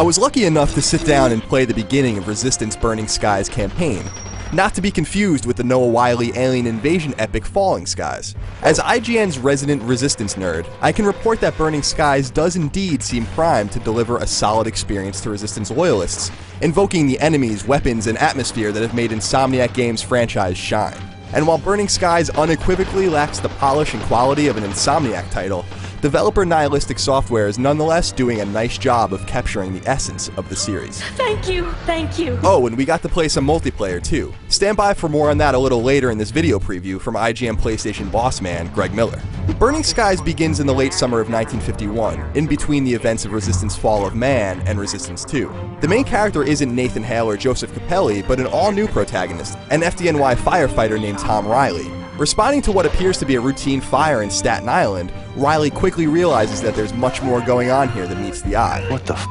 was lucky enough to sit down and play the beginning of Resistance Burning Skies campaign, not to be confused with the Noah Wyle alien invasion epic Falling Skies. As IGN's resident Resistance nerd, I can report that Burning Skies does indeed seem primed to deliver a solid experience to Resistance loyalists, invoking the enemies, weapons, and atmosphere that have made Insomniac Games' franchise shine. And while Burning Skies unequivocally lacks the polish and quality of an Insomniac title, developer Nihilistic Software is nonetheless doing a nice job of capturing the essence of the series. Thank you, thank you. Oh, and we got to play some multiplayer too. Stand by for more on that a little later in this video preview from IGN PlayStation boss man, Greg Miller. Burning Skies begins in the late summer of 1951, in between the events of Resistance Fall of Man and Resistance 2. The main character isn't Nathan Hale or Joseph Capelli, but an all-new protagonist, an FDNY firefighter named Tom Riley. Responding to what appears to be a routine fire in Staten Island, Riley quickly realizes that there's much more going on here than meets the eye. What the f?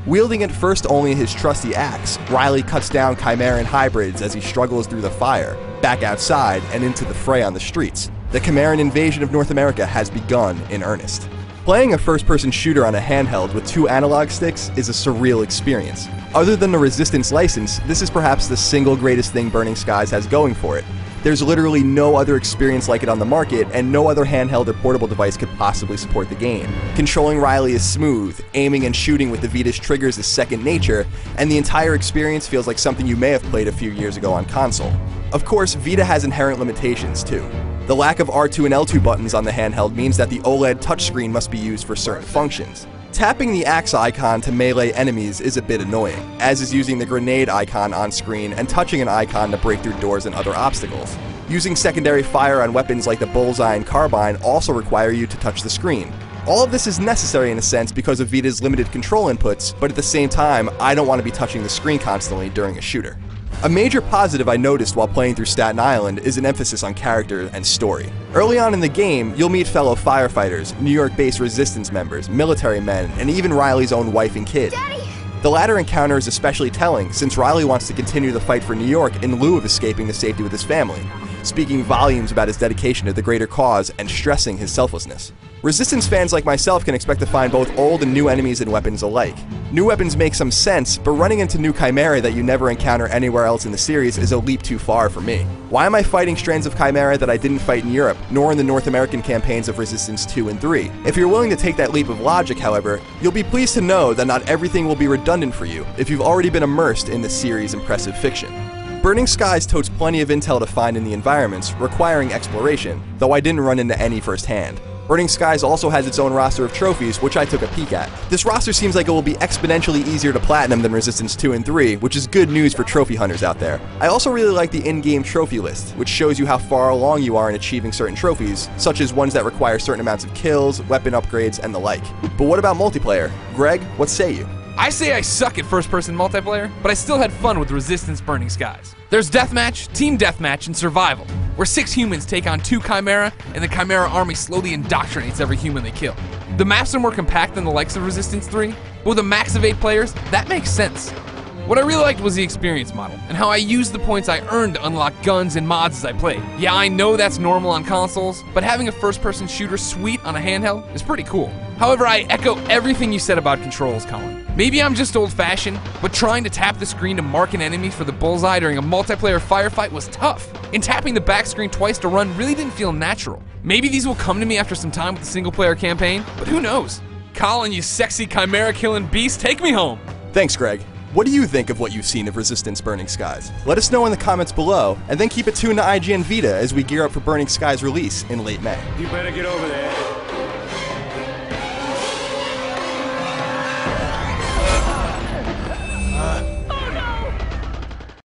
Wielding at first only his trusty axe, Riley cuts down Chimeran hybrids as he struggles through the fire, back outside, and into the fray on the streets. The Chimeran invasion of North America has begun in earnest. Playing a first-person shooter on a handheld with 2 analog sticks is a surreal experience. Other than the Resistance license, this is perhaps the single greatest thing Burning Skies has going for it. There's literally no other experience like it on the market, and no other handheld or portable device could possibly support the game. Controlling Riley is smooth, aiming and shooting with the Vita's triggers is second nature, and the entire experience feels like something you may have played a few years ago on console. Of course, Vita has inherent limitations too. The lack of R2 and L2 buttons on the handheld means that the OLED touchscreen must be used for certain functions. Tapping the axe icon to melee enemies is a bit annoying, as is using the grenade icon on screen and touching an icon to break through doors and other obstacles. Using secondary fire on weapons like the bullseye and carbine also require you to touch the screen. All of this is necessary in a sense because of Vita's limited control inputs, but at the same time, I don't want to be touching the screen constantly during a shooter. A major positive I noticed while playing through Staten Island is an emphasis on character and story. Early on in the game, you'll meet fellow firefighters, New York-based Resistance members, military men, and even Riley's own wife and kid. Daddy! The latter encounter is especially telling since Riley wants to continue the fight for New York in lieu of escaping to safety with his family, speaking volumes about his dedication to the greater cause and stressing his selflessness. Resistance fans like myself can expect to find both old and new enemies and weapons alike. New weapons make some sense, but running into new Chimera that you never encounter anywhere else in the series is a leap too far for me. Why am I fighting strands of Chimera that I didn't fight in Europe, nor in the North American campaigns of Resistance 2 and 3? If you're willing to take that leap of logic, however, you'll be pleased to know that not everything will be redundant for you if you've already been immersed in the series' impressive fiction. Burning Skies totes plenty of intel to find in the environments, requiring exploration, though I didn't run into any firsthand. Burning Skies also has its own roster of trophies, which I took a peek at. This roster seems like it will be exponentially easier to platinum than Resistance 2 and 3, which is good news for trophy hunters out there. I also really like the in-game trophy list, which shows you how far along you are in achieving certain trophies, such as ones that require certain amounts of kills, weapon upgrades, and the like. But what about multiplayer? Greg, what say you? I say I suck at first-person multiplayer, but I still had fun with Resistance Burning Skies. There's Deathmatch, Team Deathmatch, and Survival, where 6 humans take on 2 Chimera, and the Chimera army slowly indoctrinates every human they kill. The maps are more compact than the likes of Resistance 3, but with a max of 8 players, that makes sense. What I really liked was the experience model, and how I used the points I earned to unlock guns and mods as I played. Yeah, I know that's normal on consoles, but having a first-person shooter sweet on a handheld is pretty cool. However, I echo everything you said about controls, Colin. Maybe I'm just old-fashioned, but trying to tap the screen to mark an enemy for the bullseye during a multiplayer firefight was tough, and tapping the back screen twice to run really didn't feel natural. Maybe these will come to me after some time with the single-player campaign, but who knows? Colin, you sexy chimera-killing beast, take me home! Thanks, Greg. What do you think of what you've seen of Resistance Burning Skies? Let us know in the comments below, and then keep it tuned to IGN Vita as we gear up for Burning Skies release in late May. You better get over there.